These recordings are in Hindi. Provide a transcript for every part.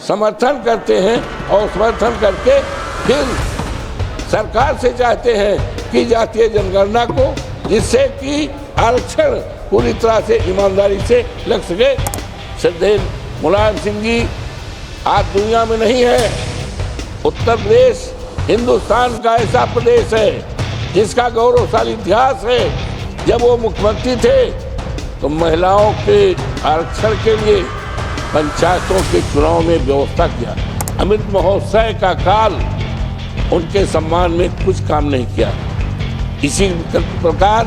समर्थन करते हैं और समर्थन करके फिर सरकार से चाहते हैं कि जातीय जनगणना को, जिससे कि आरक्षण पूरी तरह से ईमानदारी से लग सके। श्रद्धेय मुलायम सिंह जी आज दुनिया में नहीं है। उत्तर प्रदेश हिंदुस्तान का ऐसा प्रदेश है जिसका गौरवशाली इतिहास है। जब वो मुख्यमंत्री थे तो महिलाओं के आरक्षण के लिए पंचायतों के चुनाव में व्यवस्था किया। अमृत महोत्सव का काल उनके सम्मान में कुछ काम नहीं किया। इसी प्रकार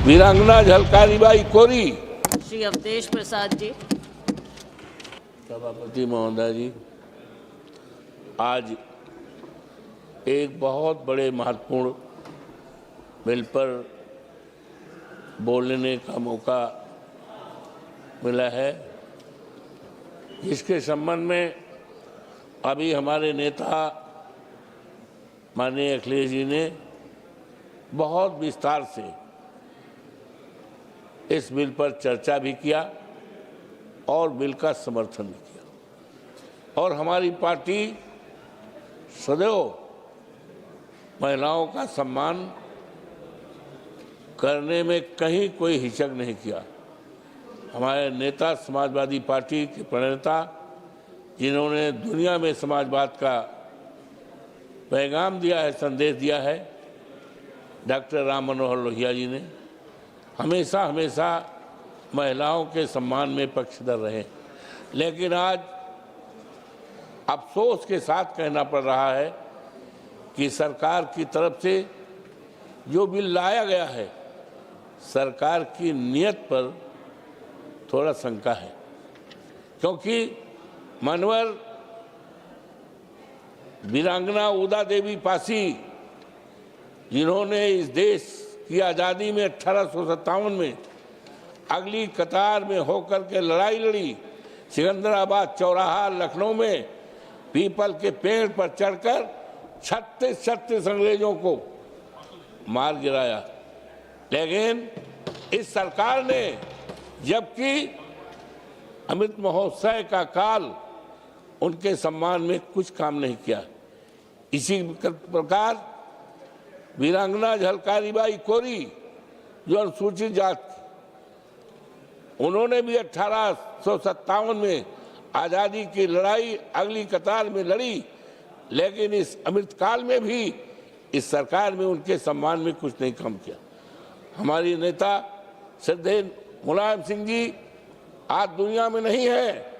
वीरांगना झलकारीबाई कोरी, श्री अवधेश प्रसाद जी। सभापति महोदय जी, आज एक बहुत बड़े महत्वपूर्ण बिल पर बोलने का मौका मिला है, जिसके संबंध में अभी हमारे नेता माननीय अखिलेश जी ने बहुत विस्तार से इस बिल पर चर्चा भी किया और बिल का समर्थन भी किया। और हमारी पार्टी सदैव महिलाओं का सम्मान करने में कहीं कोई हिचक नहीं किया। हमारे नेता समाजवादी पार्टी के प्रणेता, जिन्होंने दुनिया में समाजवाद का पैगाम दिया है, संदेश दिया है, डॉक्टर राम मनोहर लोहिया जी ने हमेशा हमेशा महिलाओं के सम्मान में पक्षधर रहे। लेकिन आज अफसोस के साथ कहना पड़ रहा है कि सरकार की तरफ से जो बिल लाया गया है, सरकार की नीयत पर थोड़ा शंका है, क्योंकि मनवर वीरांगना उदा देवी पासी, जिन्होंने इस देश की आज़ादी में 1857 में अगली कतार में होकर के लड़ाई लड़ी, सिकंदराबाद चौराहा लखनऊ में पीपल के पेड़ पर चढ़कर 36 अंग्रेजों को मार गिराया। लेकिन इस सरकार ने, जबकि अमृत महोत्सव का काल उनके सम्मान में कुछ काम नहीं किया। इसी प्रकार वीरांगना झलकारीबाई कोरी, जो अनुसूचित जात, उन्होंने भी 1857 में आज़ादी की लड़ाई अगली कतार में लड़ी, लेकिन इस अमृतकाल में भी इस सरकार में उनके सम्मान में कुछ नहीं काम किया। हमारी नेता श्रद्धेय मुलायम सिंह जी आज दुनिया में नहीं है।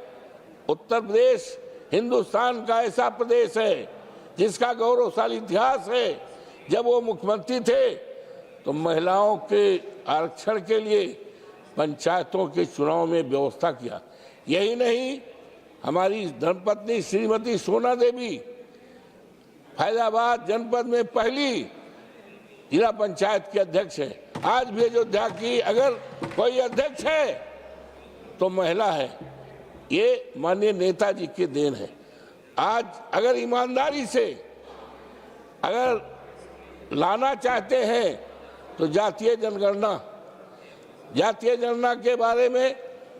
उत्तर प्रदेश हिंदुस्तान का ऐसा प्रदेश है जिसका गौरवशाली इतिहास है। जब वो मुख्यमंत्री थे तो महिलाओं के आरक्षण के लिए पंचायतों के चुनाव में व्यवस्था किया। यही नहीं, हमारी धर्मपत्नी श्रीमती सोना देवी फैजाबाद जनपद में पहली जिला पंचायत के अध्यक्ष है। आज भी अयोध्या की अगर कोई अध्यक्ष है तो महिला है। ये माननीय नेताजी की देन है। आज अगर ईमानदारी से अगर लाना चाहते हैं तो जातीय जनगणना के बारे में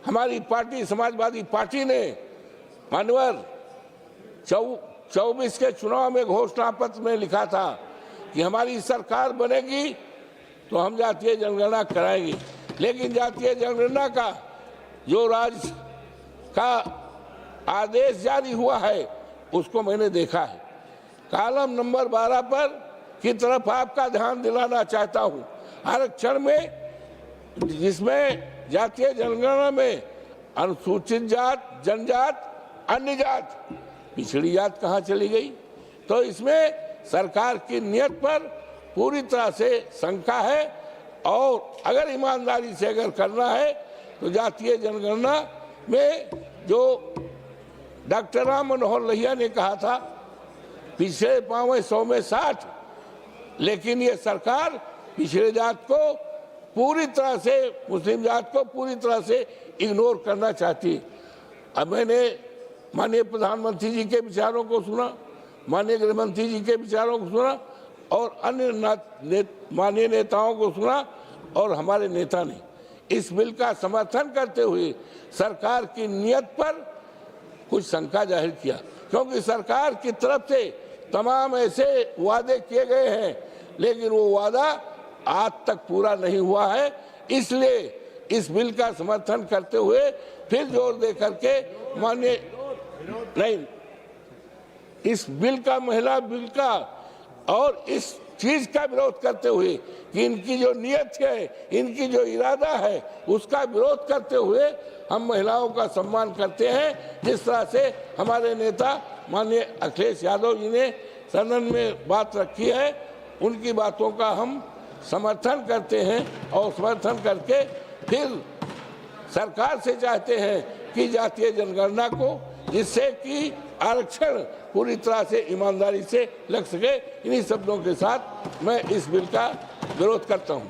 हमारी पार्टी समाजवादी पार्टी ने मानवर 24 के चुनाव में घोषणा पत्र में लिखा था कि हमारी सरकार बनेगी तो हम जातीय जनगणना कराएंगे। लेकिन जातीय जनगणना का जो राज्य का आदेश जारी हुआ है उसको मैंने देखा है। कॉलम नंबर 12 पर की तरफ आपका ध्यान दिलाना चाहता हूं। आरक्षण में, जिसमें जातीय जनगणना में अनुसूचित जात, जनजात, अन्य जात, पिछड़ी जात कहाँ चली गई? तो इसमें सरकार की नीयत पर पूरी तरह से शंका है। और अगर ईमानदारी से अगर करना है तो जातीय जनगणना में जो डॉक्टर राम मनोहर लोहिया ने कहा था पिछड़े पाँव 100 में 60, लेकिन ये सरकार पिछड़े जात को पूरी तरह से, मुस्लिम जात को पूरी तरह से इग्नोर करना चाहती है। अब मैंने माननीय प्रधानमंत्री जी के विचारों को सुना, माननीय गृहमंत्री जी के विचारों को सुना और अन्य माननीय नेताओं को सुना, और हमारे नेता ने इस बिल का समर्थन करते हुए सरकार की नीयत पर कुछ शंका जाहिर किया, क्योंकि सरकार की तरफ से तमाम ऐसे वादे किए गए हैं लेकिन वो वादा आज तक पूरा नहीं हुआ है। इसलिए इस बिल का समर्थन करते हुए फिर जोर दे करके माननीय नहीं, इस बिल का, महिला बिल का और इस चीज का विरोध करते हुए कि इनकी जो नियत है, इनकी जो इरादा है, उसका विरोध करते हुए हम महिलाओं का सम्मान करते हैं। जिस तरह से हमारे नेता माननीय अखिलेश यादव जी ने सदन में बात रखी है, उनकी बातों का हम समर्थन करते हैं और समर्थन करके फिर सरकार से चाहते हैं कि जातीय जनगणना को, जिससे कि आरक्षण पूरी तरह से ईमानदारी से लग सके। इन्हीं शब्दों के साथ मैं इस बिल का विरोध करता हूं।